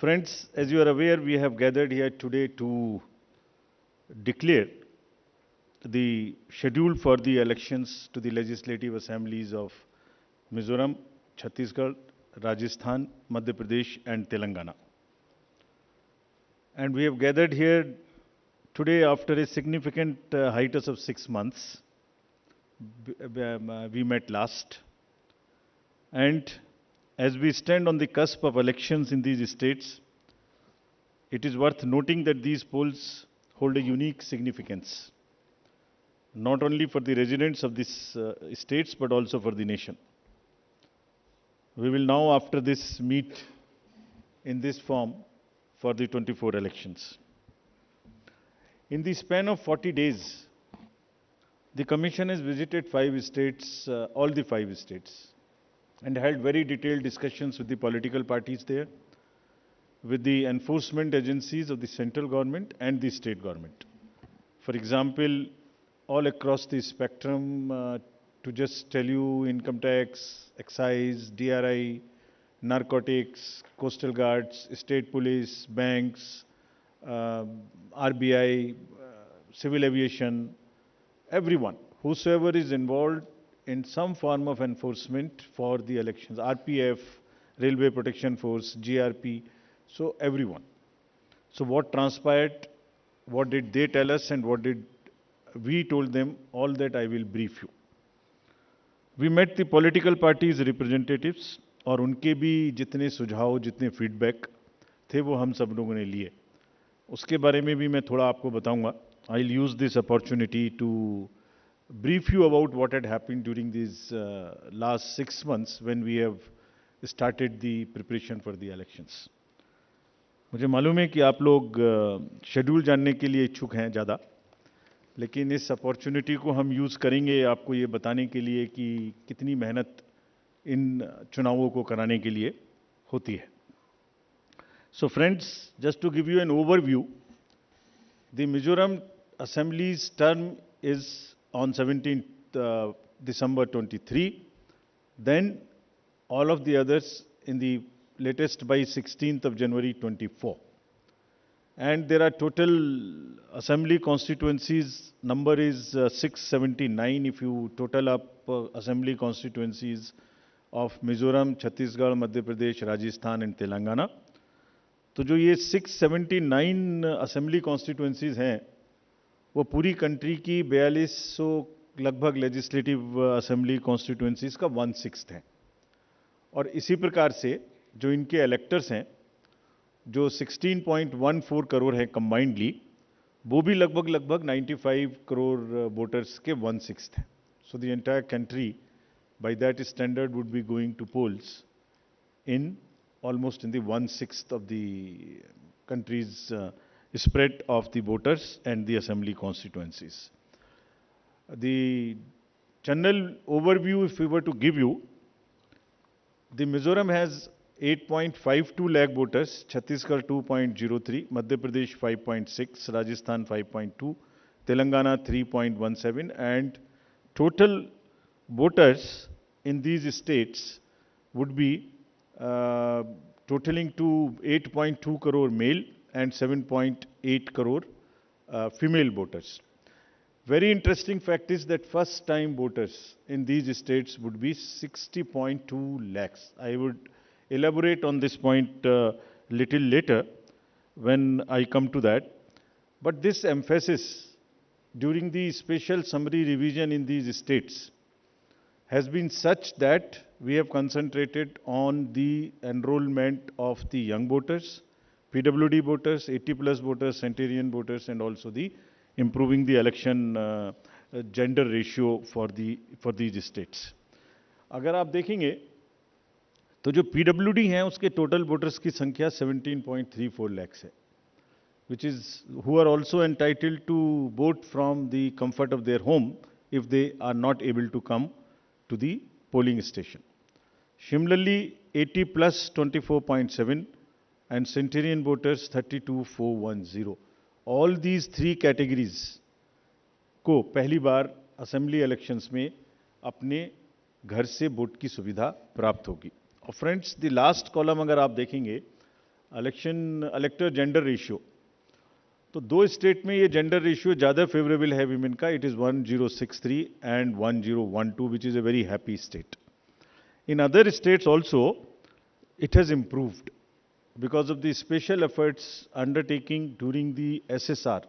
Friends, as you are aware, we have gathered here today to declare the schedule for the elections to the legislative assemblies of Mizoram, Chhattisgarh, Rajasthan, Madhya Pradesh, and Telangana. And we have gathered here today after a significant hiatus of 6 months. We met last. And as we stand on the cusp of elections in these states, it is worth noting that these polls hold a unique significance, not only for the residents of these states, but also for the nation. We will now, after this, meet in this form for the 24 elections. In the span of 40 days, the Commission has visited 5 states, all the 5 states, and held very detailed discussions with the political parties there, with the enforcement agencies of the central government and the state government. For example, all across the spectrum, to just tell you, income tax, excise, DRI, narcotics, coastal guards, state police, banks, RBI, civil aviation, everyone, whosoever is involved in some form of enforcement for the elections, RPF, Railway Protection Force, GRP, so everyone. So what transpired, what did they tell us, and what did we told them, all that I will brief you. We met the political parties representatives, और उनके भी जितने सुझाव, जितने feedback थे, वो हम सब लोगों ने लिए. उसके बारे में भी मैं थोड़ा आपको बताऊंगा. I'll use this opportunity to brief you about what had happened during these last 6 months when we have started the preparation for the elections. मुझे मालूम है कि आप लोग शेड्यूल जानने के लिए इच्छुक हैं ज़्यादा, लेकिन इस अपॉर्चुनिटी को हम यूज़ करेंगे आपको ये बताने के लिए कि कितनी मेहनत इन चुनावों को कराने के लिए होती है. So friends, just to give you an overview, the Mizoram Assembly's term is on 17th December 23, then all of the others in the latest by 16th of January 24. And there are total assembly constituencies, number is 679 if you total up assembly constituencies of Mizoram, Chhattisgarh, Madhya Pradesh, Rajasthan and Telangana. तो जो ये 679 assembly constituencies हैं, वो पूरी country की 4200 लगभग legislative assembly constituencies का 1/6 हैं. और इसी प्रकार से जो इनके इलेक्टर्स हैं, जो 16.14 करोड़ हैं कंबाइंडली, वो भी लगभग 95 करोड़ वोटर्स के 1/6 हैं. So the entire country by that standard would be going to polls in almost in the 1/6 of the country's spread of the voters and the assembly constituencies. The general overview, if we were to give you, the Mizoram has 8.52 lakh voters, Chhattisgarh 2.03, Madhya Pradesh 5.6, Rajasthan 5.2, Telangana 3.17, and total voters in these states would be totaling to 8.2 crore male and 7.8 crore female voters. Very interesting fact is that first time voters in these states would be 60.2 lakhs. I would elaborate on this point little later when I come to that. But this emphasis during the special summary revision in these states has been such that we have concentrated on the enrollment of the young voters, PWD voters, 80+ voters, centenarian voters, and also the improving the election gender ratio for these states. अगर आप देखेंगे तो जो PWD हैं उसके total voters की संख्या 17.34 lakhs है, which is who are also entitled to vote from the comfort of their home if they are not able to come to the polling station. Similarly, 80+ 24.7 and centenarian voters 32,410. All these 3 categories को पहली बार assembly elections में अपने घर से vote की सुविधा प्राप्त होगी. और फ्रेंड्स, द लास्ट कॉलम अगर आप देखेंगे इलेक्टर जेंडर रेशियो, तो दो स्टेट में ये जेंडर रेशियो ज़्यादा फेवरेबल है विमेन का. It is 1063 and 1012, which is a very happy state. In other states also it has improved because of the special efforts undertaking during the SSR.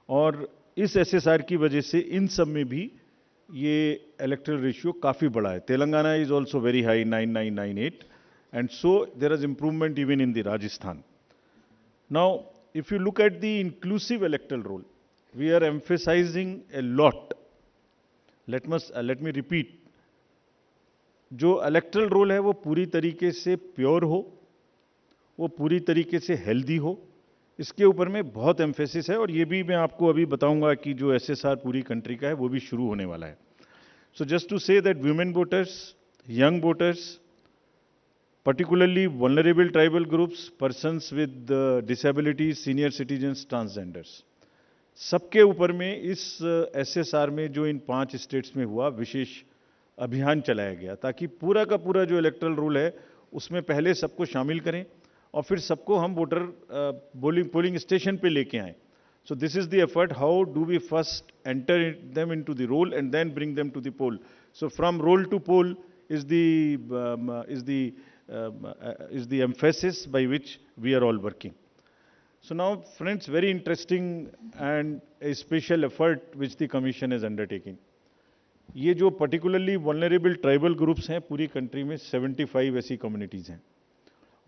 और इस SSR की वजह से इन सब में भी ये इलेक्टरल रेशियो काफ़ी बड़ा है. Telangana is also very high 9998 and so there is improvement even in the Rajasthan. Now if you look at the inclusive electoral roll, we are emphasizing a lot. Let me repeat. जो electoral role है वो पूरी तरीके से pure हो, वो पूरी तरीके से हेल्दी हो, इसके ऊपर में बहुत एम्फेसिस है. और ये भी मैं आपको अभी बताऊंगा कि जो एसएसआर पूरी कंट्री का है वो भी शुरू होने वाला है. So just to say that women voters, young voters, particularly vulnerable tribal groups, persons with disabilities, senior citizens, transgenders, सबके ऊपर में इस एसएसआर में जो इन 5 स्टेट्स में हुआ विशेष अभियान चलाया गया, ताकि पूरा का पूरा जो इलेक्टरल रूल है उसमें पहले सबको शामिल करें और फिर सबको हम वोटर पोलिंग स्टेशन पे लेके आएं. So this is the effort. How do we first enter them into the roll and then bring them to the poll. So from roll to poll is the emphasis by which we are all working. So now, friends, very interesting and a special effort which the Commission is undertaking. ये जो particularly vulnerable tribal groups हैं पूरी country में 75 ऐसी communities हैं,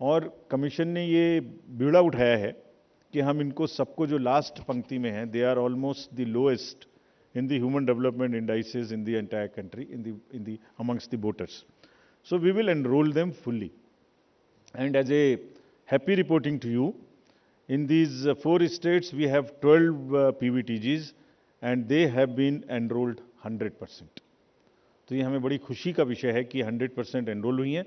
और commission ने ये बीड़ा उठाया है कि हम इनको सबको जो लास्ट पंक्ति में हैं, they are almost the lowest in the human development indices in the entire country, in the amongst the voters. So we will enroll them fully. And as a happy reporting to you, in these 4 states we have 12 PVTGs and they have been enrolled 100%. तो ये हमें बड़ी खुशी का विषय है कि 100% enrol हुई हैं,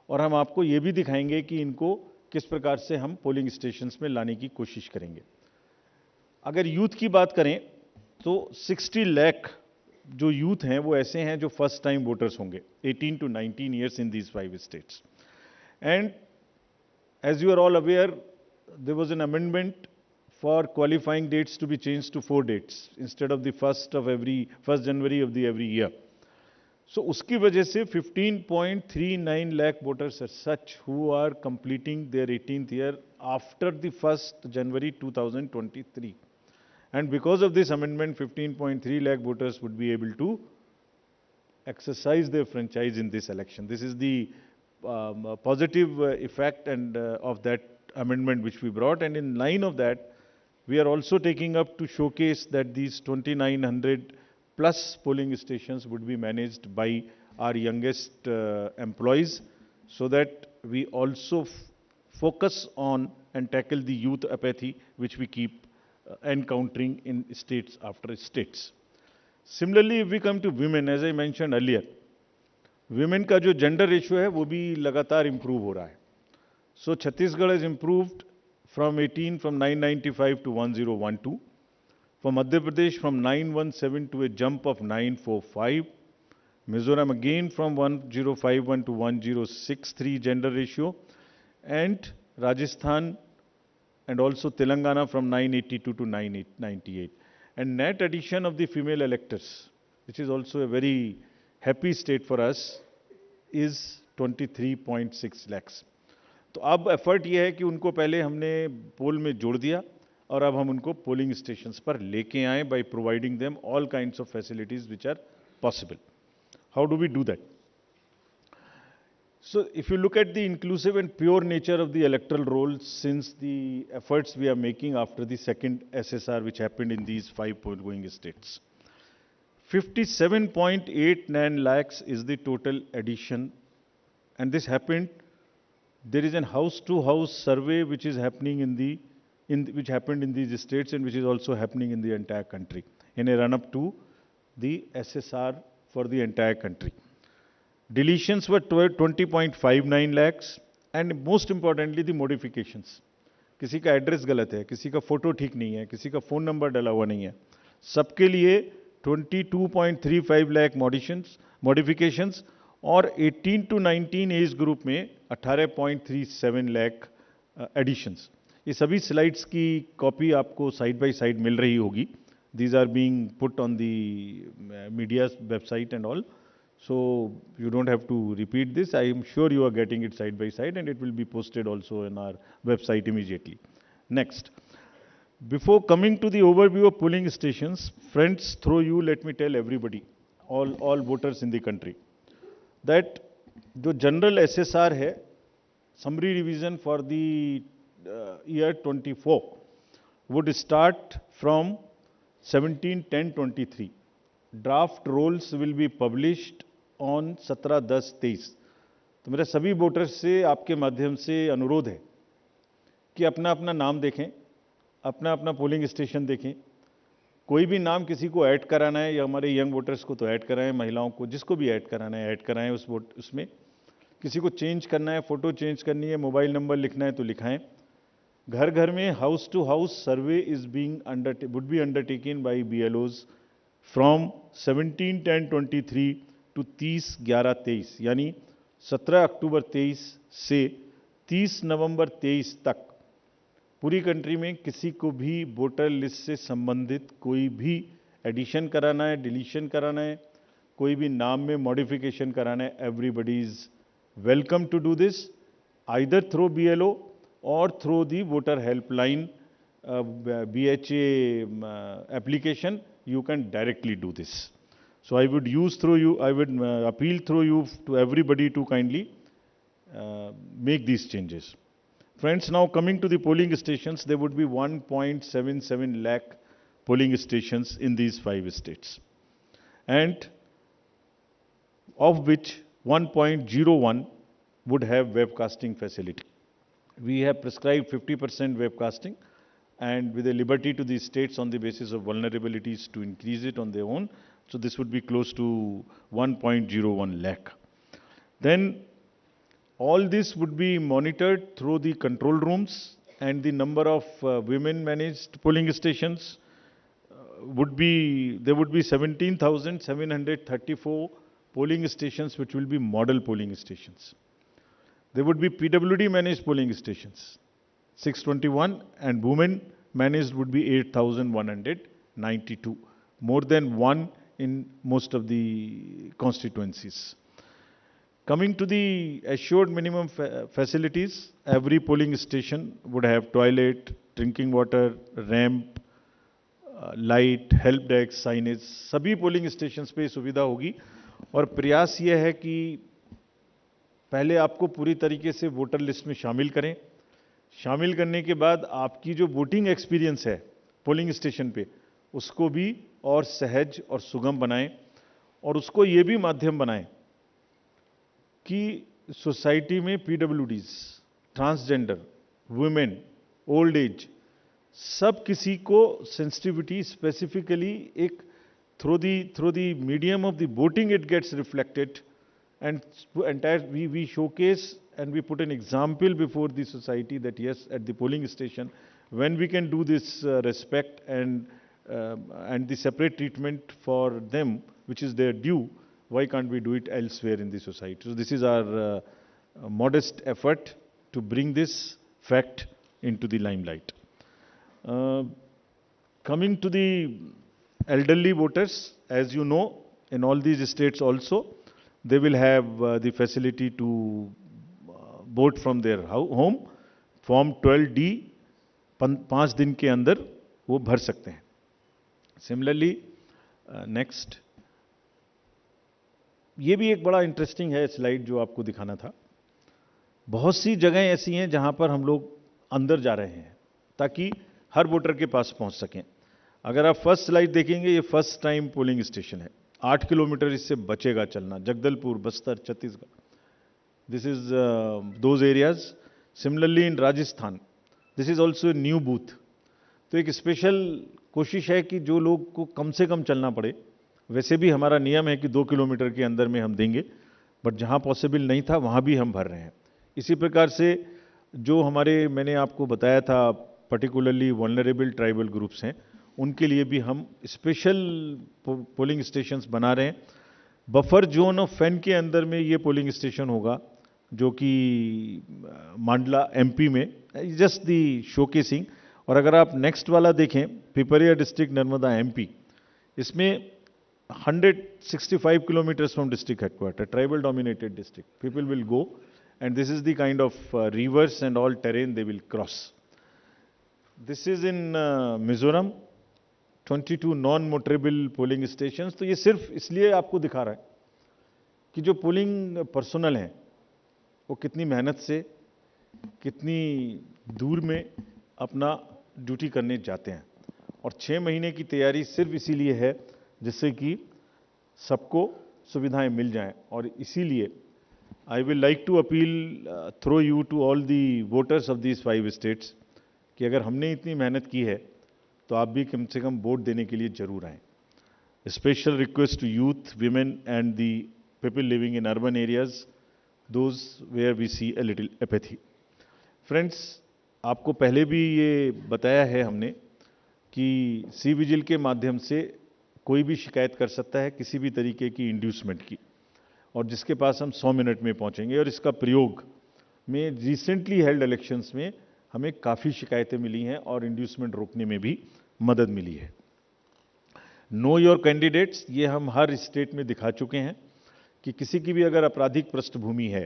और हम आपको ये भी दिखाएंगे कि इनको किस प्रकार से हम पोलिंग स्टेशंस में लाने की कोशिश करेंगे. अगर यूथ की बात करें तो 60 लाख जो यूथ हैं वो ऐसे हैं जो फर्स्ट टाइम वोटर्स होंगे 18 to 19 years in these 5 states. And as you are all aware, there was an amendment for qualifying dates to be changed to 4 dates instead of the 1st January of the every year. So उसकी वजह से 15.39 lakh voters are such who are completing their 18th year after the 1st January 2023. And because of this amendment, 15.3 lakh voters would be able to exercise their franchise in this election. This is the positive effect and of that amendment which we brought. And in line of that, we are also taking up to showcase that these 2,900 plus polling stations would be managed by our youngest employees, so that we also focus on and tackle the youth apathy which we keep encountering in states after states. Similarly, if we come to women, as I mentioned earlier, women का जो gender ratio है वो भी लगातार improve हो रहा है. So Chhattisgarh has improved from 995 to 1012. For Madhya Pradesh from 917 to a jump of 945. Mizoram again from 1051 to 1063 gender ratio. And Rajasthan and also Telangana from 982 to 998. And net addition of the female electors, which is also a very happy state for us, is 23.6 lakhs. तो अब effort ये है कि उनको पहले हमने पोल में जोड़ दिया और अब हम उनको पोलिंग स्टेशंस पर लेके आए by providing them all kinds of facilities which are possible. How do we do that? So if you look at the inclusive and pure nature of the electoral roll, since the efforts we are making after the second SSR which happened in these 5 going states, 57.89 lakhs is the total addition, and this happened. There is a house-to-house survey which is happening which happened in these states and which is also happening in the entire country in a run-up to the SSR for the entire country. Deletions were 20.59 lakhs, and most importantly the modifications. किसी का address गलत है, किसी का photo ठीक नहीं है, किसी का फोन नंबर डाला हुआ नहीं है, सबके लिए 22.35 लाख मॉडिफिकेशंस और 18 to 19 एज ग्रुप में 18.37 लाख एडिशंस। ये सभी स्लाइड्स की कॉपी आपको साइड बाय साइड मिल रही होगी. These are being put on the media's website and all. So you don't have to repeat this. I am sure you are getting it side by side, and it will be posted also in our website immediately. Next. Before coming to the overview of polling stations, friends, through you, let me tell everybody, all voters in the country, that जो general SSR है, summary revision for the year 24 would start from 17/10/23. Draft rolls will be published on 17/10/23. तो मेरे सभी voters से आपके माध्यम से अनुरोध है कि अपना अपना नाम देखें, अपना अपना पोलिंग स्टेशन देखें. कोई भी नाम किसी को ऐड कराना है, या हमारे यंग वोटर्स को तो ऐड कराएं, महिलाओं को जिसको भी ऐड कराना है ऐड कराएं उसमें. किसी को चेंज करना है, फोटो चेंज करनी है, मोबाइल नंबर लिखना है तो लिखाएं. घर घर में house to house survey would be undertaken by BLOs from 17/10/23 to 30/11/23, यानी 17 अक्टूबर 23 से 30 नवंबर 23 तक पूरी कंट्री में किसी को भी वोटर लिस्ट से संबंधित कोई भी एडिशन कराना है, डिलीशन कराना है, कोई भी नाम में मॉडिफिकेशन कराना है, everybody is welcome to do this, either through BLO or through the voter helpline BHA application. You can directly do this. So I would appeal through you to everybody to kindly make these changes. Friends, now coming to the polling stations, there would be 1.77 lakh polling stations in these 5 states, and of which 1.01 would have webcasting facility. We have prescribed 50% webcasting, and with a liberty to the states on the basis of vulnerabilities to increase it on their own. So this would be close to 1.01 lakh. Then all this would be monitored through the control rooms, and the number of women managed polling stations there would be 17,734 polling stations which will be model polling stations. There would be PWD managed polling stations, 621, and women managed would be 8,192, more than one in most of the constituencies. Coming to the assured minimum facilities, every polling station would have toilet, drinking water, ramp, light, help desk, signage, सभी polling stations पे सुविधा होगी. और प्रयास यह है कि पहले आपको पूरी तरीके से वोटर लिस्ट में शामिल करें. शामिल करने के बाद आपकी जो वोटिंग एक्सपीरियंस है पोलिंग स्टेशन पे, उसको भी और सहज और सुगम बनाएं, और उसको ये भी माध्यम बनाएं कि सोसाइटी में PWDs, transgender, women, old age, सब किसी को सेंसिटिविटी स्पेसिफिकली एक through the medium of the voting it gets reflected, and entire we showcase and we put an example before the society that yes, at the polling station when we can do this respect and the separate treatment for them which is their due, why can't we do it elsewhere in the society? So this is our modest effort to bring this fact into the limelight. Coming to the elderly voters, as you know, in all these states also they will have the facility to vote from their home. Form 12D 5 दिन के अंदर वो भर सकते हैं. Similarly, next, ये भी एक बड़ा इंटरेस्टिंग है स्लाइड जो आपको दिखाना था. बहुत सी जगहें ऐसी हैं जहां पर हम लोग अंदर जा रहे हैं ताकि हर वोटर के पास पहुंच सकें. अगर आप फर्स्ट स्लाइड देखेंगे, ये फर्स्ट टाइम पोलिंग स्टेशन है. 8 किलोमीटर इससे बचेगा चलना. Jagdalpur, Bastar, Chhattisgarh, this is those areas. Similarly in Rajasthan, this is also new booth. तो एक स्पेशल कोशिश है कि जो लोग को कम से कम चलना पड़े. वैसे भी हमारा नियम है कि 2 किलोमीटर के अंदर में हम देंगे, बट जहां पॉसिबल नहीं था वहां भी हम भर रहे हैं. इसी प्रकार से जो हमारे, मैंने आपको बताया था, पर्टिकुलरली वल्नरेबल ट्राइबल ग्रुप्स हैं, उनके लिए भी हम स्पेशल पोलिंग स्टेशंस बना रहे हैं. बफर जोन ऑफ फैन के अंदर में ये पोलिंग स्टेशन होगा. जो कि मांडला एमपी में, जस्ट दी शोकेसिंग। और अगर आप नेक्स्ट वाला देखें, पिपरिया डिस्ट्रिक्ट नर्मदा एमपी, इसमें 165 kilometers from district headquarter, tribal dominated district. People will go, and this is the kind of rivers and all terrain they will cross. This is in Mizoram, 22 non-motorable polling stations. तो ये सिर्फ इसलिए आपको दिखा रहा है कि जो पोलिंग पर्सनल हैं वो कितनी मेहनत से, कितनी दूर में अपना ड्यूटी करने जाते हैं। और 6 महीने की तैयारी सिर्फ इसीलिए है जिससे कि सबको सुविधाएं मिल जाएं। और इसीलिए I will like to appeal through you to all the voters of these 5 states कि अगर हमने इतनी मेहनत की है तो आप भी कम से कम वोट देने के लिए जरूर आएं। Special request to youth, women and the people living in urban areas, those where we see a little apathy. Friends, आपको पहले भी ये बताया है हमने कि सी विजिल के माध्यम से कोई भी शिकायत कर सकता है किसी भी तरीके की इंड्यूसमेंट की, और जिसके पास हम 100 मिनट में पहुंचेंगे। और इसका प्रयोग में रिसेंटली हेल्ड इलेक्शंस में हमें काफ़ी शिकायतें मिली हैं और इंड्यूसमेंट रोकने में भी मदद मिली है। नो योर कैंडिडेट्स, ये हम हर स्टेट में दिखा चुके हैं कि किसी की भी अगर आपराधिक पृष्ठभूमि है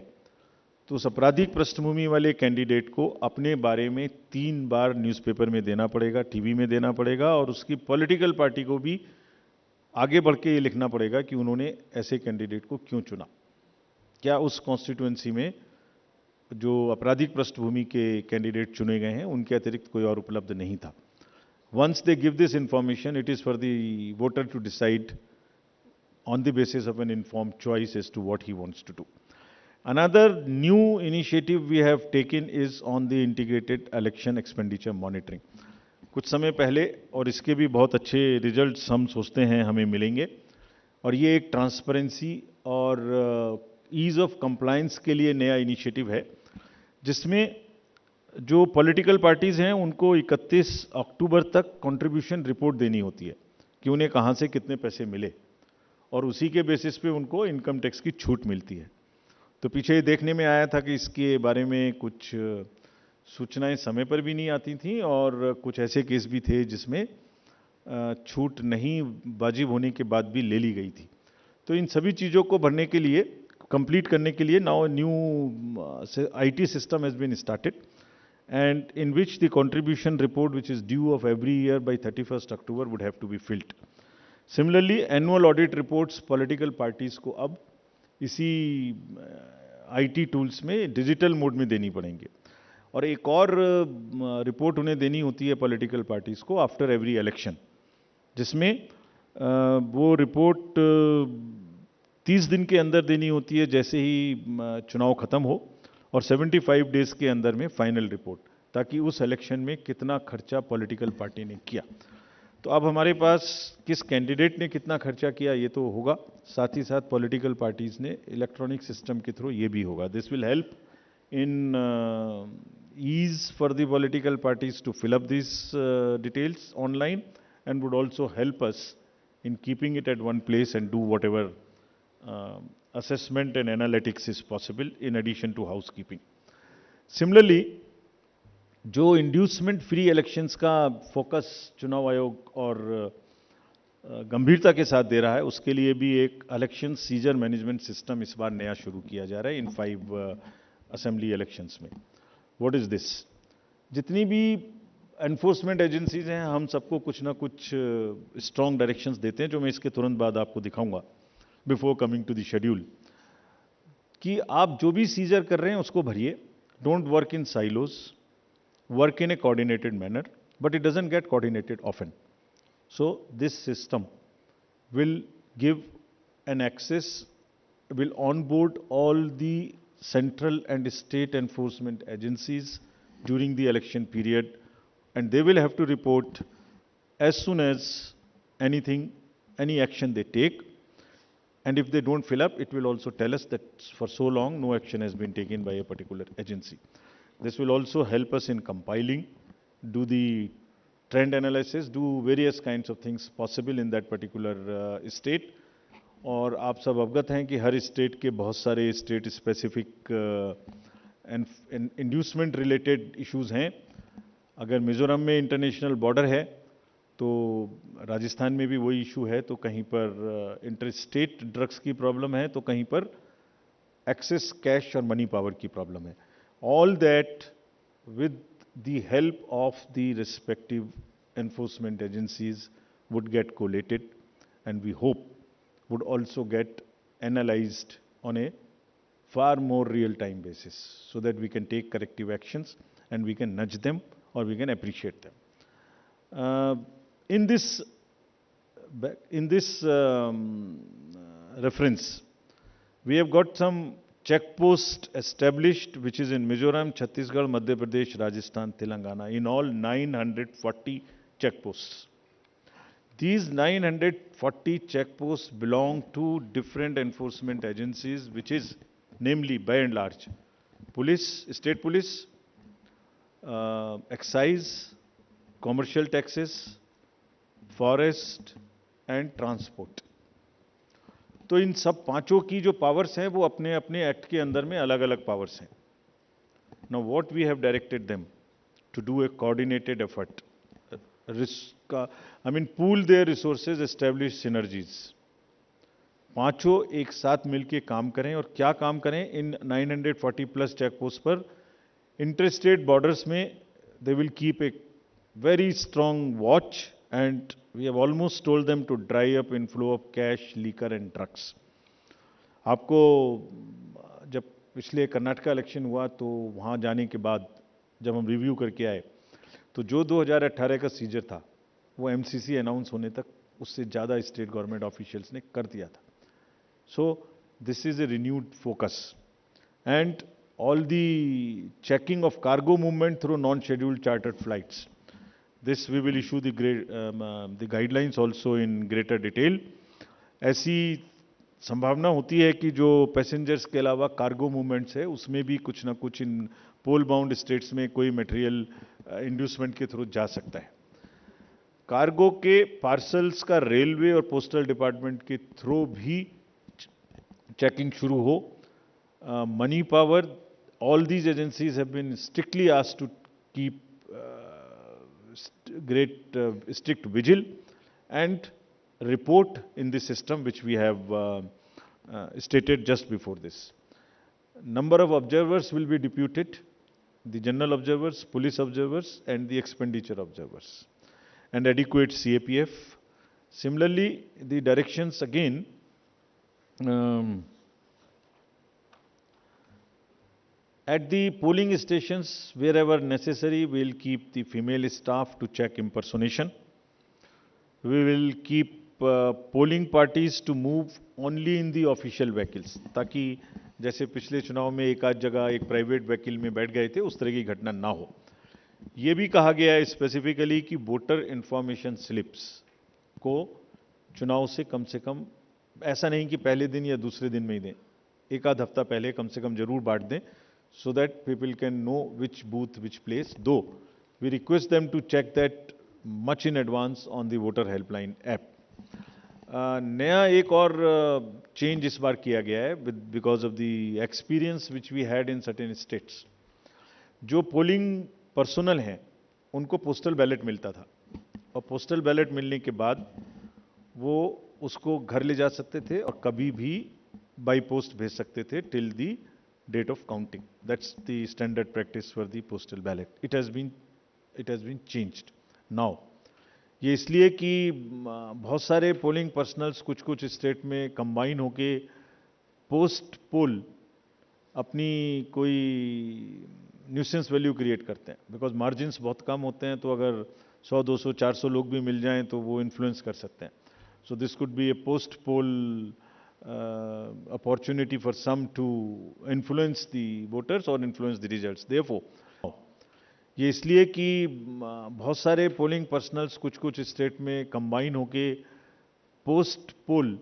तो उस आपराधिक पृष्ठभूमि वाले कैंडिडेट को अपने बारे में 3 बार न्यूज़पेपर में देना पड़ेगा, टीवी में देना पड़ेगा, और उसकी पॉलिटिकल पार्टी को भी आगे बढ़ के ये लिखना पड़ेगा कि उन्होंने ऐसे कैंडिडेट को क्यों चुना, क्या उस कॉन्स्टिट्यूएंसी में जो आपराधिक पृष्ठभूमि के कैंडिडेट चुने गए हैं उनके अतिरिक्त कोई और उपलब्ध नहीं था। Once they give this information, it is for the voter to decide on the basis of an informed choice as to what he wants to do. Another new initiative we have taken is on the integrated election expenditure monitoring. कुछ समय पहले, और इसके भी बहुत अच्छे results हम सोचते हैं हमें मिलेंगे, और ये एक ट्रांसपेरेंसी और ईज ऑफ कंप्लायंस के लिए नया इनिशिएटिव है, जिसमें जो पॉलिटिकल पार्टीज हैं उनको 31 अक्टूबर तक कंट्रीब्यूशन रिपोर्ट देनी होती है कि उन्हें कहाँ से कितने पैसे मिले, और उसी के बेसिस पे उनको इनकम टैक्स की छूट मिलती है। तो पीछे ये देखने में आया था कि इसके बारे में कुछ सूचनाएं समय पर भी नहीं आती थीं, और कुछ ऐसे केस भी थे जिसमें छूट नहीं वाजिब होने के बाद भी ले ली गई थी। तो इन सभी चीज़ों को भरने के लिए, कंप्लीट करने के लिए now new IT system has been started, and in which the contribution report which is due of every year by 31 October would have to be filled. Similarly, annual audit reports political parties को अब इसी IT tools में digital mode में देनी पड़ेंगे। और एक और रिपोर्ट उन्हें देनी होती है पॉलिटिकल पार्टीज को आफ्टर एवरी इलेक्शन, जिसमें वो रिपोर्ट 30 दिन के अंदर देनी होती है जैसे ही चुनाव खत्म हो, और 75 डेज के अंदर में फाइनल रिपोर्ट, ताकि उस इलेक्शन में कितना खर्चा पॉलिटिकल पार्टी ने किया। तो अब हमारे पास किस कैंडिडेट ने कितना खर्चा किया ये तो होगा, साथ ही साथ पॉलिटिकल पार्टीज ने इलेक्ट्रॉनिक सिस्टम के थ्रू ये भी होगा। This will help in ease for the political parties to fill up this details online, and would also help us in keeping it at one place and do whatever assessment and analytics is possible in addition to housekeeping. Similarly, जो inducement free elections का focus चुनाव आयोग और गंभीरता के साथ दे रहा है, उसके लिए भी एक इलेक्शन सीजर मैनेजमेंट सिस्टम इस बार नया शुरू किया जा रहा है इन 5 असेंबली इलेक्शंस में। What is this? जितनी भी एनफोर्समेंट एजेंसीज हैं, हम सबको कुछ ना कुछ स्ट्रॉन्ग डायरेक्शंस देते हैं, जो मैं इसके तुरंत बाद आपको दिखाऊंगा before coming to the schedule, कि आप जो भी सीजर कर रहे हैं उसको भरिए। Don't work in silos, work in a coordinated manner, but it doesn't get coordinated often. So this system will give an access, will onboard all the central and state enforcement agencies during the election period, and they will have to report as soon as any action they take, and if they don't fill up, it will also tell us that for so long no action has been taken by a particular agency. This will also help us in compiling, do the trend analysis, do various kinds of things possible in that particular state, और आप सब अवगत हैं कि हर state के बहुत सारे state specific inducement related issues हैं। अगर मिजोरम में इंटरनेशनल बॉर्डर है तो राजस्थान में भी वही इशू है, तो कहीं पर इंटर स्टेट ड्रग्स की प्रॉब्लम है, तो कहीं पर एक्सेस कैश और मनी पावर की प्रॉब्लम है। All that with the help of the respective enforcement agencies would get collated, and we hope would also get analyzed on a far more real-time basis, so that we can take corrective actions and we can nudge them or we can appreciate them. Uh, in this reference, we have got some check post established, which is in Mizoram, Chhattisgarh, Madhya Pradesh, Rajasthan, Telangana, in all 940 checkposts. These 940 checkposts belong to different enforcement agencies, which is namely, by and large, police, state police, excise, commercial taxes, forest and transport. तो इन सब पांचों की जो powers हैं वो अपने अपने act के अंदर में अलग अलग पावर्स हैं. Now what we have directed them to do a coordinated effort, I mean pool their resources, establish synergies. पांचों एक साथ मिलकर काम करें. और क्या काम करें? इन 940 प्लस चेक पोस्ट पर इंटरस्टेट बॉर्डर्स में they will keep a very strong watch, and we have almost told them to dry up inflow of cash, liquor and drugs. आपको जब पिछले कर्नाटका इलेक्शन हुआ तो वहाँ जाने के बाद जब हम रिव्यू करके आए तो जो 2018 का सीजर था वो एमसीसी अनाउंस होने तक उससे ज़्यादा स्टेट गवर्नमेंट ऑफिशियल्स ने कर दिया था. सो this is A renewed focus and all the checking of cargo movement through non scheduled chartered flights. This we will issue the guidelines also in greater detail. ऐसी संभावना होती है कि जो पैसेंजर्स के अलावा कार्गो मूवमेंट्स है उसमें भी कुछ ना कुछ इन पोल बाउंड स्टेट्स में कोई मटेरियल इंड्यूसमेंट के थ्रू जा सकता है. कार्गो के पार्सल्स का रेलवे और पोस्टल डिपार्टमेंट के थ्रू भी चेकिंग शुरू हो. Money power, all these agencies have been strictly asked to keep strict vigil and report in the system which we have stated just before this. Number of observers will be deputed, the general observers, police observers and the expenditure observers, and adequate CAPF. Similarly, the directions again at the polling stations, wherever necessary, we will keep the female staff to check impersonation. We will keep polling parties to move only in the official vehicles, ताकि जैसे पिछले चुनाव में एक आध जगह एक private vehicle में बैठ गए थे उस तरह की घटना ना हो. ये भी कहा गया है स्पेसिफिकली कि वोटर इंफॉर्मेशन स्लिप्स को चुनाव से कम ऐसा नहीं कि पहले दिन या दूसरे दिन में ही दें, एक आध हफ्ता पहले कम से कम जरूर बांट दें, so that people can know which booth, which place. Though we request them to check that much in advance on the voter helpline app. नया एक और चेंज इस बार किया गया है because of the experience which we had in certain states. जो polling personal हैं उनको पोस्टल बैलेट मिलता था और पोस्टल बैलेट मिलने के बाद वो उसको घर ले जा सकते थे और कभी भी बाई पोस्ट भेज सकते थे till the date of counting. That's the standard practice for the postal ballot. It has been changed now. ये इसलिए कि बहुत सारे पोलिंग पर्सनल्स कुछ स्टेट में कंबाइन होके पोस्ट पोल अपनी कोई न्यूसेंस वैल्यू क्रिएट करते हैं, बिकॉज मार्जिन्स बहुत कम होते हैं. तो अगर 100, 200, 400 लोग भी मिल जाएं तो वो इन्फ्लुएंस कर सकते हैं. So this could be A post pole opportunity for some to influence the voters or influence the results. Therefore, ये इसलिए कि बहुत सारे पोलिंग पर्सनल्स कुछ स्टेट में कंबाइन होके पोस्ट पोल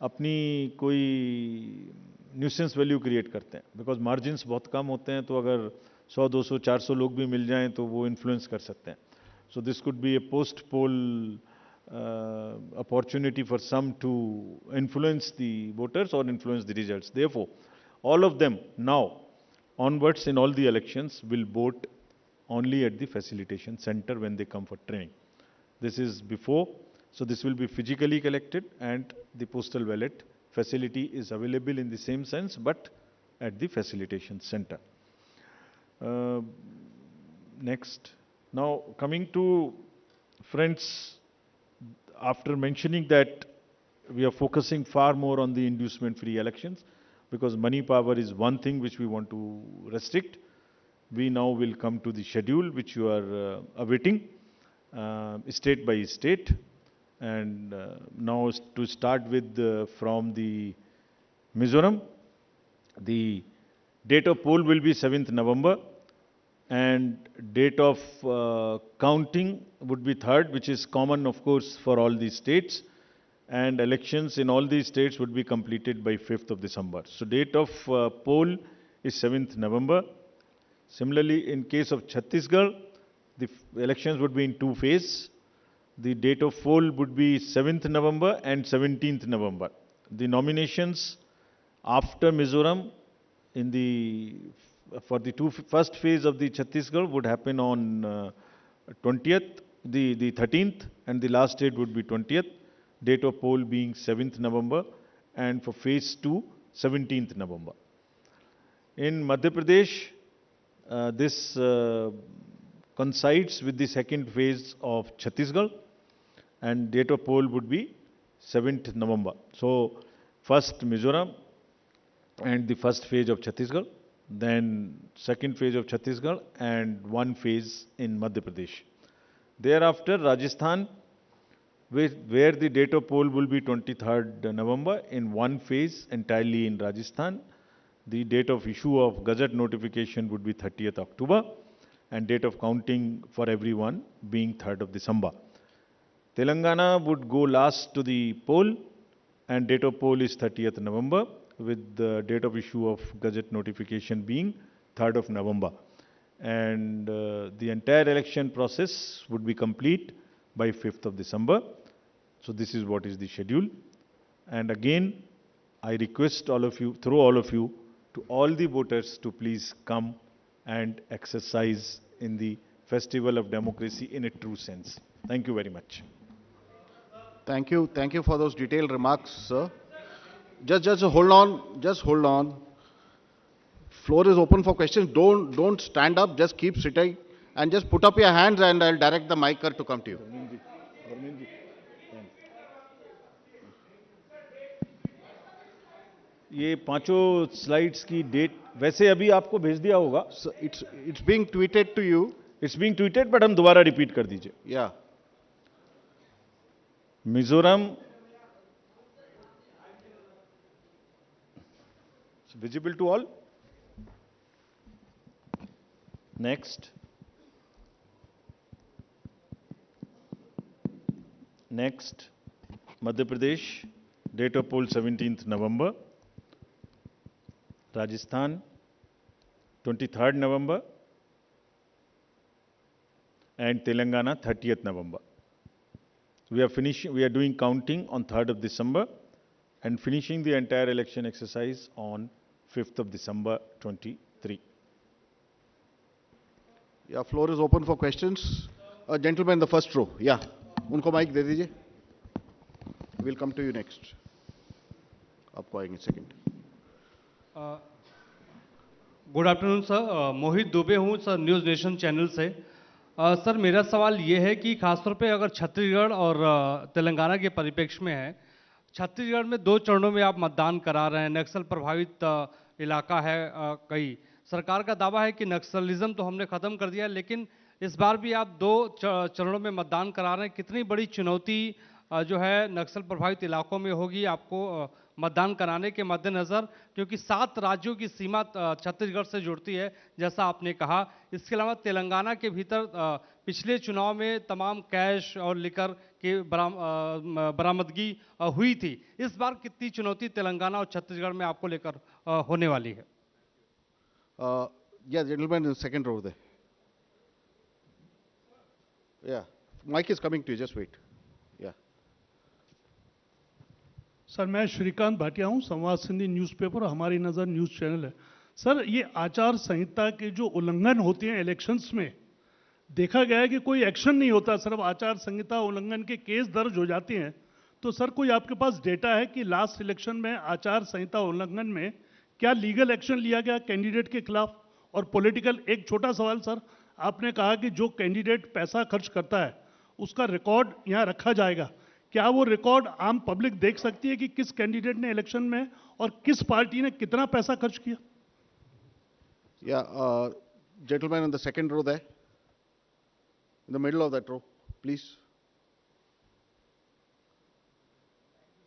अपनी कोई न्यूसेंस वैल्यू क्रिएट करते हैं, बिकॉज मार्जिन्स बहुत कम होते हैं. तो अगर 100, 200, 400 लोग भी मिल जाएं तो वो इन्फ्लुएंस कर सकते हैं. So this could be A post pole opportunity for some to influence the voters or influence the results. Therefore, all of them now onwards in all the elections will vote only at the facilitation center when they come for training. This is before, so this will be physically collected, and the postal ballot facility is available in the same sense, but at the facilitation center. Uh, Next. Now, coming to friends, after mentioning that we are focusing far more on the inducement-free elections, because money power is one thing which we want to restrict, we now will come to the schedule which you are awaiting, state by state. And now to start with from the Mizoram, the date of poll will be 7th November, and date of counting would be 3rd, which is common, of course, for all the states. And elections in all these states would be completed by 5th of December. So date of poll is 7th November. Similarly, in case of Chhattisgarh, the elections would be in 2 phases. The date of poll would be 7th November and 17th November. The nominations after Mizoram in the for the first phase of the Chhattisgarh would happen on 20th, the 13th, and the last date would be 20th. Date of poll being 7th November, and for phase 2, 17th November. In Madhya Pradesh, this coincides with the second phase of Chhattisgarh, and date of poll would be 7th November. So, first Mizoram and the first phase of Chhattisgarh, then second phase of Chhattisgarh, and one phase in Madhya Pradesh. Thereafter, Rajasthan, where the date of poll will be 23rd November in one phase entirely in Rajasthan. The date of issue of Gazette notification would be 30th October, and date of counting for everyone being 3rd of December. Telangana would go last to the poll, and date of poll is 30th November, with the date of issue of Gazette notification being 3rd of November. And the entire election process would be complete by 5th of December. So this is what is the schedule. And again, I request all of you, through all of you, to all the voters to please come and exercise in the festival of democracy in a true sense. Thank you very much. Thank you. Thank you for those detailed remarks, sir. Just hold on. Just hold on. Floor is open for questions. Don't stand up. Just keep sitting and just put up your hands, and I'll direct the micer to come to you. ये पांचों slides की date वैसे अभी आपको भेज दिया होगा. So it's being tweeted to you. It's being tweeted, but हम दोबारा रिपीट कर दीजिए. Yeah. Mizoram visible to all. Next. Next, Madhya Pradesh, date of poll 17th November. Rajasthan, 23rd November. And Telangana, 30th November. We are doing counting on 3rd of December and finishing the entire election exercise on 5th of December 23. Yeah, floor is open for questions. Gentleman in the first row. Yeah. उनको mic दे दीजिए. We'll come to you next. आपको आएंगे second. Good afternoon sir, मोहित दुबे हूँ sir, news nation channel से. Sir मेरा सवाल ये है कि खासतौर पे अगर छत्तीसगढ़ और तेलंगाना के परिप्रेक्ष्य में है, छत्तीसगढ़ में 2 चरणों में आप मतदान करा रहे हैं, नक्सल प्रभावित इलाका है कई. सरकार का दावा है कि नक्सलिज्म तो हमने ख़त्म कर दिया है, लेकिन इस बार भी आप 2 चरणों में मतदान करा रहे हैं. कितनी बड़ी चुनौती जो है नक्सल प्रभावित इलाकों में होगी आपको मतदान कराने के मद्देनज़र, क्योंकि 7 राज्यों की सीमा छत्तीसगढ़ से जुड़ती है जैसा आपने कहा. इसके अलावा तेलंगाना के भीतर पिछले चुनाव में तमाम कैश और लिकर की बरामदगी हुई थी. इस बार कितनी चुनौती तेलंगाना और छत्तीसगढ़ में आपको लेकर होने वाली है? Yeah, gentleman in the second row there. Yeah, mic is coming to you. Just wait. Yeah. Sir मैं श्रीकांत भाटिया हूं, संवाद सिंधी न्यूज़पेपर, हमारी नज़र न्यूज़ चैनल है। सर ये आचार संहिता के जो उल्लंघन होते हैं इलेक्शंस में, देखा गया है कि कोई एक्शन नहीं होता, सिर्फ आचार संहिता उल्लंघन के केस दर्ज हो जाते हैं। तो सर कोई आपके पास डेटा है कि लास्ट इलेक्शन में आचार संहिता उल्लंघन में क्या लीगल एक्शन लिया गया कैंडिडेट के खिलाफ? और पॉलिटिकल, एक छोटा सवाल सर, आपने कहा कि जो कैंडिडेट पैसा खर्च करता है उसका रिकॉर्ड यहाँ रखा जाएगा, क्या वो रिकॉर्ड आम पब्लिक देख सकती है कि किस कैंडिडेट ने इलेक्शन में और किस पार्टी ने कितना पैसा खर्च किया? Yeah, gentleman in the second row there, in the middle of that row, please.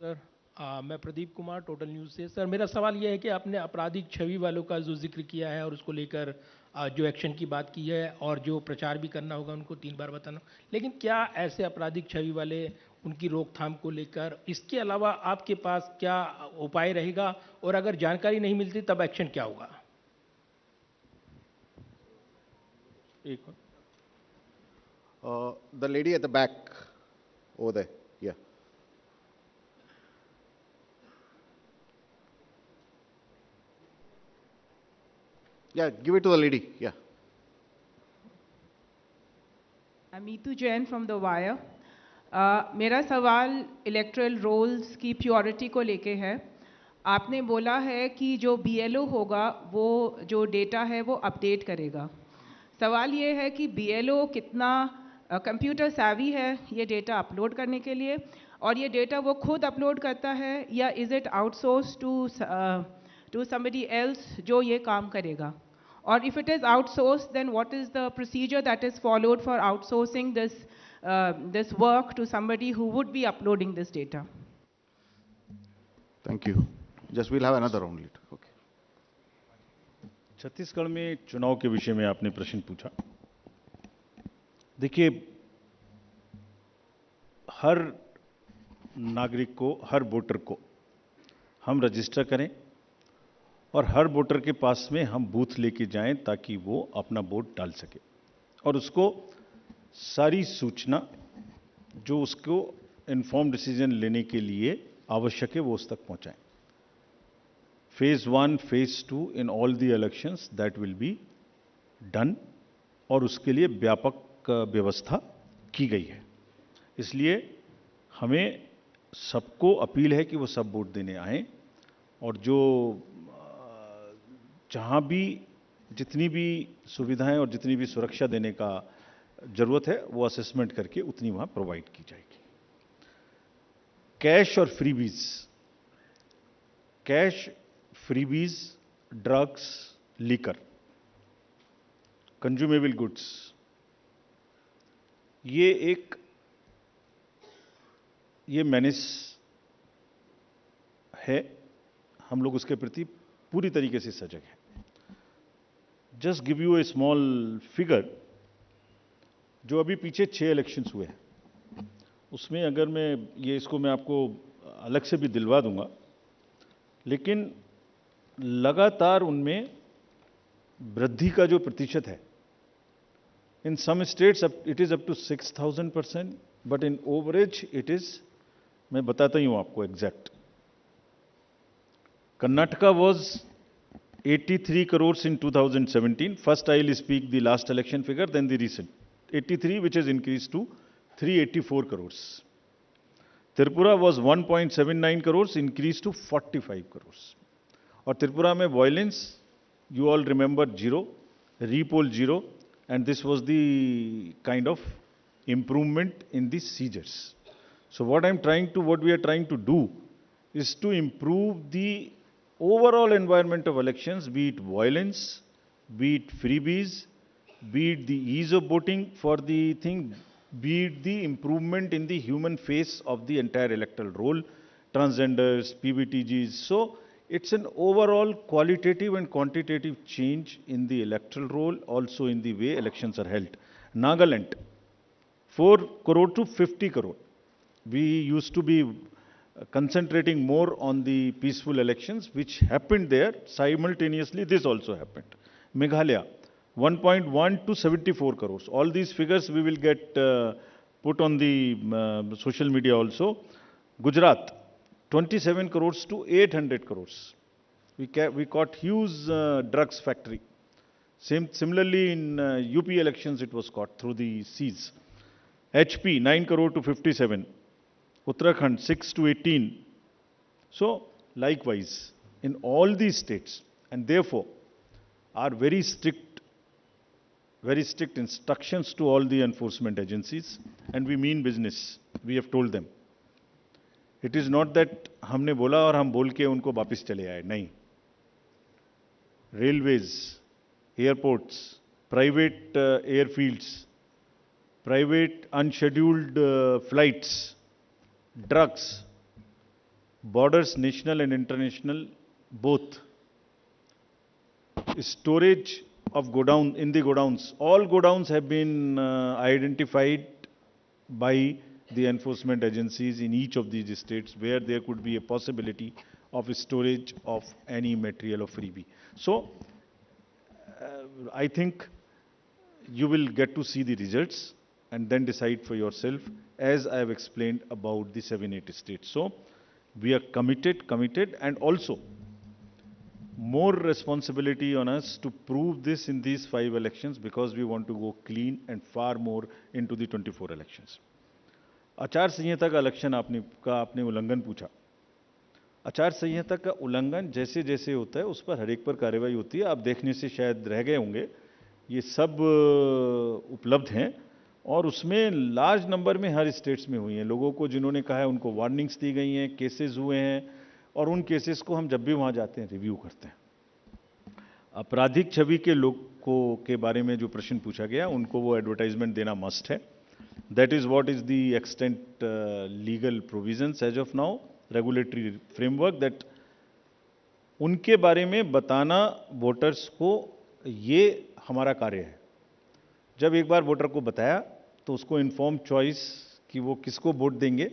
Sir मैं प्रदीप कुमार, टोटल न्यूज़ से। सर मेरा सवाल यह है कि आपने आपराधिक छवि वालों का जो जिक्र किया है और उसको लेकर जो एक्शन की बात की है और जो प्रचार भी करना होगा उनको 3 बार बताना, लेकिन क्या ऐसे आपराधिक छवि वाले, उनकी रोकथाम को लेकर इसके अलावा आपके पास क्या उपाय रहेगा, और अगर जानकारी नहीं मिलती तब एक्शन क्या होगा? एक The lady at the back, over there, yeah. Yeah, give it to the lady, yeah. Amitu Jain from The Wire. मेरा सवाल इलेक्ट्रल रोल्स की प्योरिटी को लेके है। आपने बोला है कि जो BLO होगा वो जो डेटा है वो अपडेट करेगा। सवाल ये है कि BLO कितना कंप्यूटर savvy है ये डेटा अपलोड करने के लिए, और ये डेटा वो खुद अपलोड करता है या is it outsource to somebody else जो ये काम करेगा? Or if it is outsourced, then what is the procedure that is followed for outsourcing this work to somebody who would be uploading this data? Thank you. Just we'll have another round later. Okay. Chhattisgarh में चुनाव के विषय में आपने प्रश्न पूछा। देखिए, हर नागरिक को, हर वोटर को हम रजिस्टर करें और हर वोटर के पास में हम बूथ लेके जाएं ताकि वो अपना वोट डाल सके और उसको सारी सूचना जो उसको इन्फॉर्म डिसीजन लेने के लिए आवश्यक है वो उस तक पहुंचाएं। Phase 1, phase 2 in all the elections that will be done, और उसके लिए व्यापक व्यवस्था की गई है। इसलिए हमें सबको अपील है कि वो सब वोट देने आएं और जो जहां भी जितनी भी सुविधाएं और जितनी भी सुरक्षा देने का जरूरत है वो असेसमेंट करके उतनी वहां प्रोवाइड की जाएगी। कैश और freebies, cash, freebies, drugs, liquor, consumable goods, ये मेनेस है, हम लोग उसके प्रति पूरी तरीके से सजग हैं। Just give U A small figure, जो अभी पीछे 6 इलेक्शंस हुए हैं उसमें अगर मैं आपको अलग से भी दिलवा दूंगा, लेकिन लगातार उनमें वृद्धि का जो प्रतिशत है, in some states it is up to 6000%, but in average it is, मैं बताता ही हूं आपको exact. Karnataka was 83 crores in 2017. First I will speak the last election figure, then the recent. 83, which has increased to 384 crores. Tripura was 1.79 crores, increased to 45 crores. और त्रिपुरा में violence, you all remember, 0, repoll 0, and this was the kind of improvement in the seizures. So what we are trying to do is to improve the overall environment of elections, be it violence, be it freebies, be it the ease of voting for the thing, be it the improvement in the human face of the entire electoral roll, transgenders, PBTGs. So it's an overall qualitative and quantitative change in the electoral roll, also in the way elections are held. Nagaland, 4 crore to 50 crore. We used to be concentrating more on the peaceful elections which happened there. Simultaneously this also happened. Meghalaya, 1.1 to 74 crores. All these figures we will get put on the social media also. Gujarat, 27 crores to 800 crores. We caught huge drugs factory. Similarly, in UP elections, it was caught through the seas. HP 9 crore to 57. Uttarakhand 6 to 18. So, likewise, in all these states, and therefore, are very strict instructions to all the enforcement agencies, and we mean business. We have told them. It is not that हमने बोला और हम बोल के उनको वापस चले आए, नहीं. Railways, airports, private airfields, private unscheduled flights, drugs, borders, national and international, both. Storage of godown, in the godowns. All godowns have been identified by the enforcement agencies in each of these states where there could be a possibility of storage of any material of freebie. So, I think you will get to see the results and then decide for yourself, as I have explained about the 7-8 states. So, we are committed, and also more responsibility on us to prove this in these 5 elections, because we want to go clean and far more into the 24 elections. आचार संहिता का election आपने उल्लंघन पूछा. आचार संहिता का उल्लंघन जैसे जैसे होता है उस पर हर एक पर कार्रवाई होती है. आप देखने से शायद रह गए होंगे, ये सब उपलब्ध हैं और उसमें लार्ज नंबर में हर स्टेट्स में हुई हैं. लोगों को जिन्होंने कहा है उनको वार्निंग्स दी गई हैं, केसेस हुए हैं, और उन केसेस को हम जब भी वहाँ जाते हैं रिव्यू करते हैं. आपराधिक छवि के लोगों के बारे में जो प्रश्न पूछा गया, उनको वो एडवर्टाइजमेंट देना मस्ट है. That is what is the extent legal provisions as of now, regulatory framework, that उनके बारे में बताना वोटर्स को, ये हमारा कार्य है. जब एक बार वोटर को बताया तो उसको इन्फॉर्म चॉइस कि वो किसको वोट देंगे,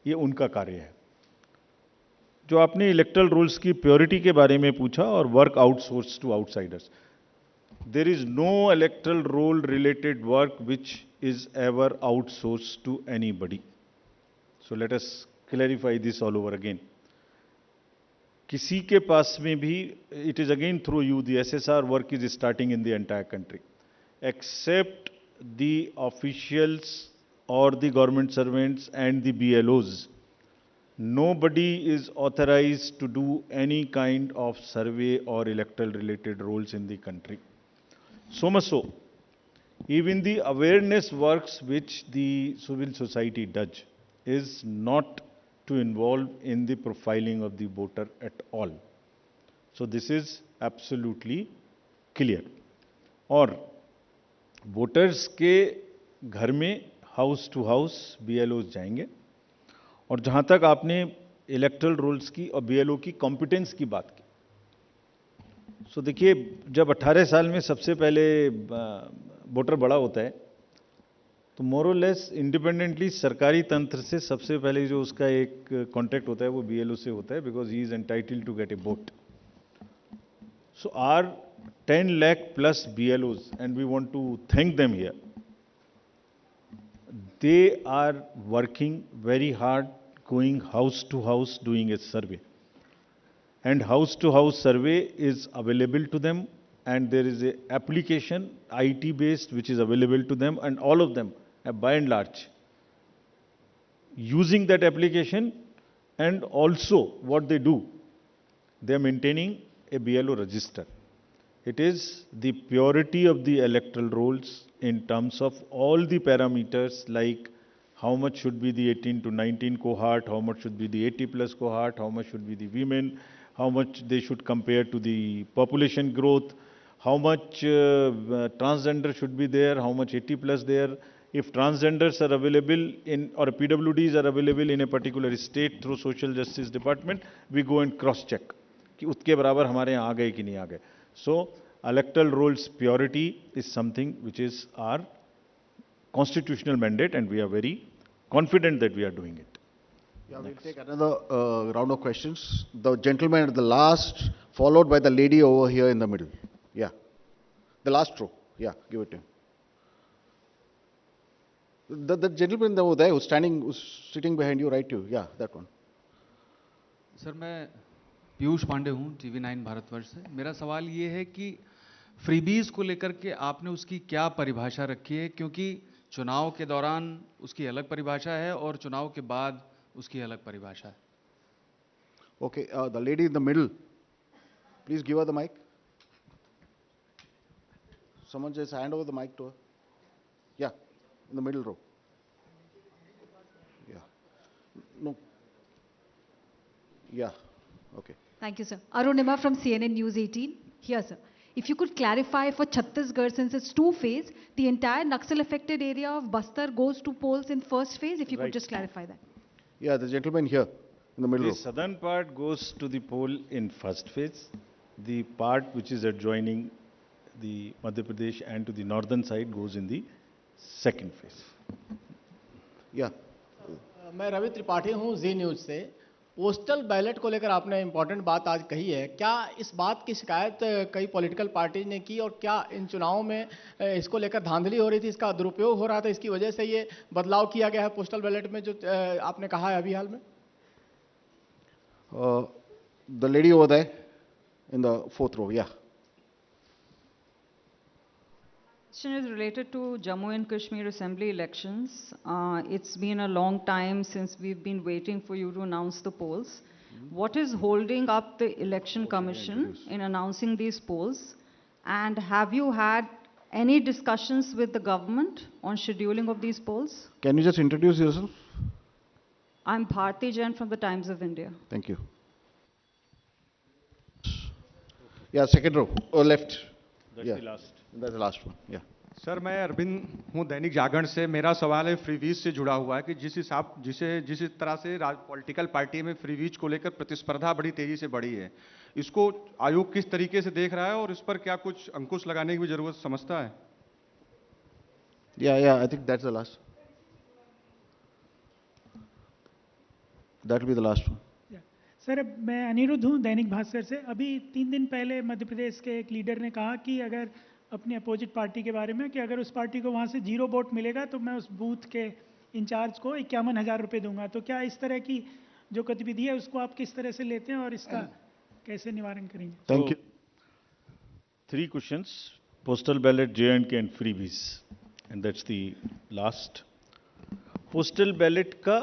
ये उनका कार्य है. जो आपने इलेक्टरल रूल्स की प्योरिटी के बारे में पूछा और work outsource to outsiders, there is no electoral role related work which is ever outsourced to anybody. So let us clarify this all over again. किसी के पास में भी, it is again through you, the SSR work is starting in the entire country, except the officials or the government servants and the BLOs. Nobody is authorized to do any kind of survey or electoral related roles in the country. So much so, even the awareness works which the civil society does is not to involve in the profiling of the voter at all. So this is absolutely clear. और voters के घर में house to house BLOs जाएंगे. और जहाँ तक आपने electoral roles की और BLO की कॉम्पिटेंस की बात की, सो देखिए, जब 18 साल में सबसे पहले वोटर बड़ा होता है तो मोर और लेस इंडिपेंडेंटली सरकारी तंत्र से सबसे पहले जो उसका एक कांटेक्ट होता है वो BLO से होता है, because he is entitled to get a vote. So are 10 lakh plus BLOs, and we want to thank them here. They are working very hard, going house to house, doing a survey. And house to house survey is available to them, and there is a application, IT based, which is available to them, and all of them, by and large, using that application. And also what they do, they are maintaining a BLO register. It is the purity of the electoral rolls in terms of all the parameters, like how much should be the 18 to 19 cohort, how much should be the 80 plus cohort, how much should be the women, how much they should compare to the population growth, how much transgender should be there, how much 80 plus there. If transgenders are available in, or PWDs are available in a particular state through social justice department, we go and cross check कि उसके बराबर हमारे यहाँ आ गए कि नहीं आ गए. So electoral rolls purity is something which is our constitutional mandate, and we are very confident that we are doing it. Yeah, we'll take another round of questions. The gentleman at the last, followed by the lady over here in the middle. Yeah, the last row. Yeah, give it to him. The gentleman over there who's standing, who's sitting behind you, right? You. Yeah, that one. Sir मैं पीयूष पांडे हूँ TV9 Bharatvarsh से। मेरा सवाल ये है कि freebies को लेकर के आपने उसकी क्या परिभाषा रखी है, क्योंकि चुनाव के दौरान उसकी अलग परिभाषा है और चुनाव के बाद उसकी अलग परिभाषा है। Okay, the lady in the middle, please give her the mic. Someone just hand over the mic to her. Yeah, in the middle row. Yeah. No. Yeah, okay. Thank you, sir. Arunima from CNN News 18. Here, sir. If you could clarify for Chhattisgarh, since it's two-phase, the entire Naxal-affected area of Bastar goes to polls in first phase, if you could just clarify that. Yeah, the gentleman here in the middle The row. southern part goes to the poll in first phase. The part which is adjoining the Madhya Pradesh and to the northern side goes in the second phase. Yeah. मैं रवि त्रिपाठी हूँ जी news से। Postal ballot को लेकर आपने important बात आज कही है, क्या इस बात की शिकायत कई पॉलिटिकल पार्टी ने की और क्या इन चुनावों में इसको लेकर धांधली हो रही थी, इसका दुरुपयोग हो रहा था, इसकी वजह से ये बदलाव किया गया है पोस्टल बैलेट में जो आपने कहा है अभी हाल में? The lady over there in the fourth row, yeah. Question is related to Jammu and Kashmir Assembly elections. It's been a long time since we've been waiting for you to announce the polls. What is holding up the Election Commission in announcing these polls? And have you had any discussions with the government on scheduling of these polls? Can you just introduce yourself? I'm Bharti Jain from the Times of India. Thank you. Yeah, second row, or left. That's Yeah. the last. That's the last one, yeah. Sir मैं अरविंद हूँ दैनिक जागरण से। मेरा सवाल है freebies से जुड़ा हुआ है कि जिस तरह से पॉलिटिकल पार्टी में फ्रीवीज को लेकर प्रतिस्पर्धा बड़ी तेजी से बढ़ी है, इसको आयोग किस तरीके से देख रहा है और इस पर क्या कुछ अंकुश लगाने की भी जरूरत समझता है? Yeah, I think that's the last. That will be the last one. Sir मैं अनिरुद्ध हूँ दैनिक भास्कर से। अभी 3 दिन पहले मध्य प्रदेश के एक लीडर ने कहा कि अगर अपनी अपोजिट पार्टी के बारे में कि अगर उस पार्टी को वहाँ से 0 वोट मिलेगा तो मैं उस बूथ के इंचार्ज को 51,000 रुपये दूंगा। तो क्या इस तरह की जो गतिविधि है उसको आप किस तरह से लेते हैं और इसका कैसे निवारण करेंगे? Thank you. 3 questions: postal ballot, J&K and freebies, and that's the last. Postal ballot का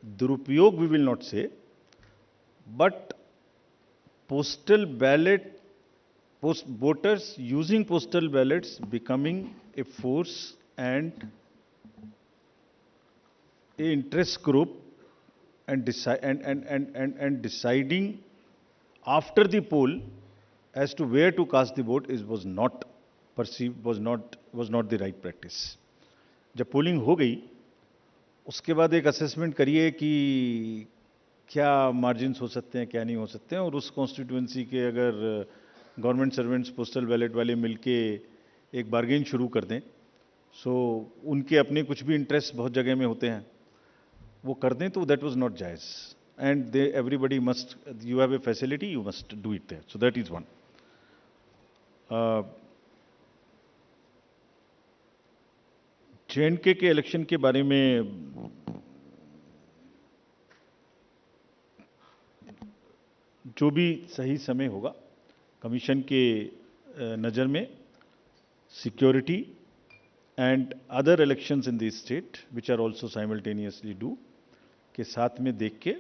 दुरुपयोग we will not say, but postal ballot, voters using postal ballots becoming a force and a interest group and deciding after the poll as to where to cast the vote was not perceived, was not the right practice. जब polling हो गई उसके बाद एक assessment करिए कि क्या margins हो सकते हैं, क्या नहीं हो सकते हैं, और उस कॉन्स्टिट्यूएंसी के अगर गवर्नमेंट सर्वेंट्स पोस्टल बैलेट वाले मिलके एक बार्गेन शुरू कर दें, सो उनके अपने कुछ भी इंटरेस्ट बहुत जगह में होते हैं, वो कर दें, तो दैट वाज नॉट जायज़, and they everybody must, you have a facility, you must do it there, so that is one. J&K के इलेक्शन के बारे में जो भी सही समय होगा, कमीशन के नज़र में security and other elections in the state which are also simultaneously do के साथ में देख के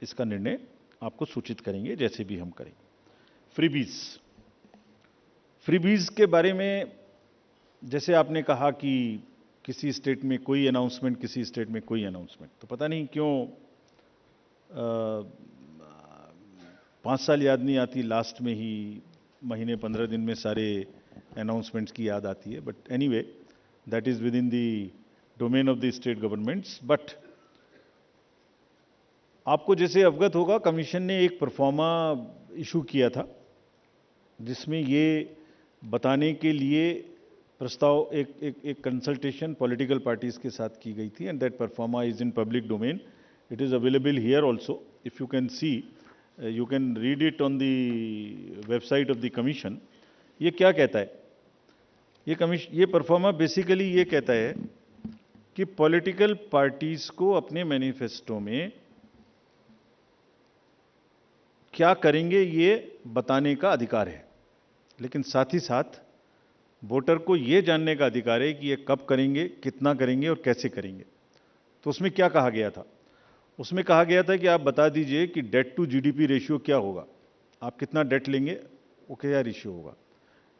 इसका निर्णय आपको सूचित करेंगे, जैसे भी हम करेंगे. फ्रीबीज के बारे में जैसे आपने कहा कि किसी स्टेट में कोई अनाउंसमेंट, किसी स्टेट में कोई अनाउंसमेंट, तो पता नहीं क्यों 5 साल याद नहीं आती, लास्ट में ही महीने 15 दिन में सारे अनाउंसमेंट्स की याद आती है. But anyway, that is with in the domain of the state governments. But आपको जैसे अवगत होगा, कमीशन ने एक परफॉर्मा इशू किया था जिसमें ये बताने के लिए प्रस्ताव एक कंसल्टेशन पॉलिटिकल पार्टीज के साथ की गई थी, and that pro forma is in public domain. It is available here also. If you can see, you can read it on the website of the commission. ये क्या कहता है? ये परफॉर्मा बेसिकली ये कहता है कि पॉलिटिकल पार्टीज को अपने मैनिफेस्टो में क्या करेंगे ये बताने का अधिकार है, लेकिन साथ ही साथ वोटर को ये जानने का अधिकार है कि ये कब करेंगे, कितना करेंगे और कैसे करेंगे। तो उसमें क्या कहा गया था? उसमें कहा गया था कि आप बता दीजिए कि डेट टू जीडीपी रेशियो क्या होगा, आप कितना डेट लेंगे, वो क्या रेशियो होगा,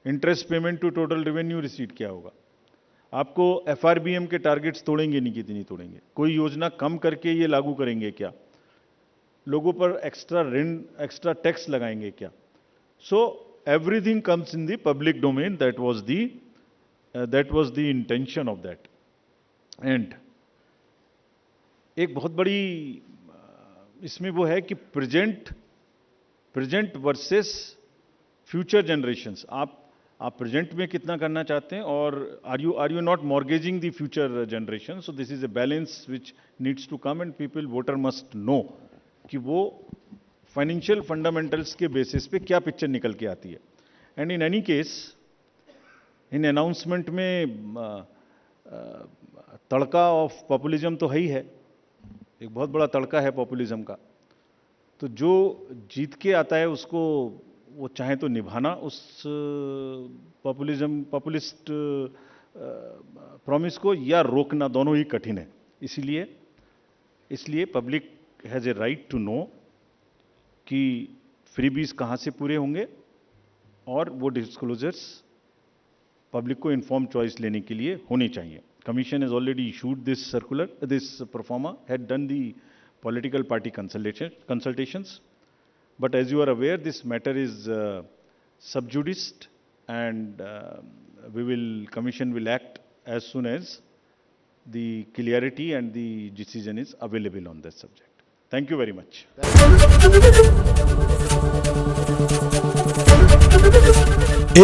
interest payment to total revenue receipt क्या होगा, आपको एफआरबीएम के टारगेट्स तोड़ेंगे नहीं, कितनी तोड़ेंगे, कोई योजना कम करके ये लागू करेंगे क्या, लोगों पर एक्स्ट्रा ऋण, एक्स्ट्रा टैक्स लगाएंगे क्या। सो everything comes in the public domain. That was the intention of that. And एक बहुत बड़ी इसमें वो है कि प्रेजेंट वर्सेस फ्यूचर जनरेशंस। आप प्रेजेंट में कितना करना चाहते हैं और are you not mortgaging the future generation. So this is a balance which needs to come and people voter must know कि वो फाइनेंशियल फंडामेंटल्स के बेसिस पे क्या पिक्चर निकल के आती है। And in any case in announcement में तड़का ऑफ पॉपुलिज्म तो है ही है, एक बहुत बड़ा तड़का है पॉपुलिज्म का। तो जो जीत के आता है उसको वो चाहे तो निभाना उस पॉपुलिस्ट प्रॉमिस को, या रोकना, दोनों ही कठिन है। इसलिए public has a right to know कि फ्रीबीज कहाँ से पूरे होंगे और वो डिस्क्लोजर्स पब्लिक को इन्फॉर्म चॉइस लेने के लिए होनी चाहिए। Commission has already issued this circular, this proforma had done the political party consultations, but as you are aware this matter is sub judice and commission will act as soon as the clarity and the decision is available on that subject. Thank you very much.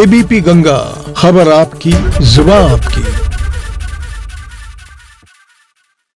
ABP Ganga, खबर आपकी, जुबान आपकी।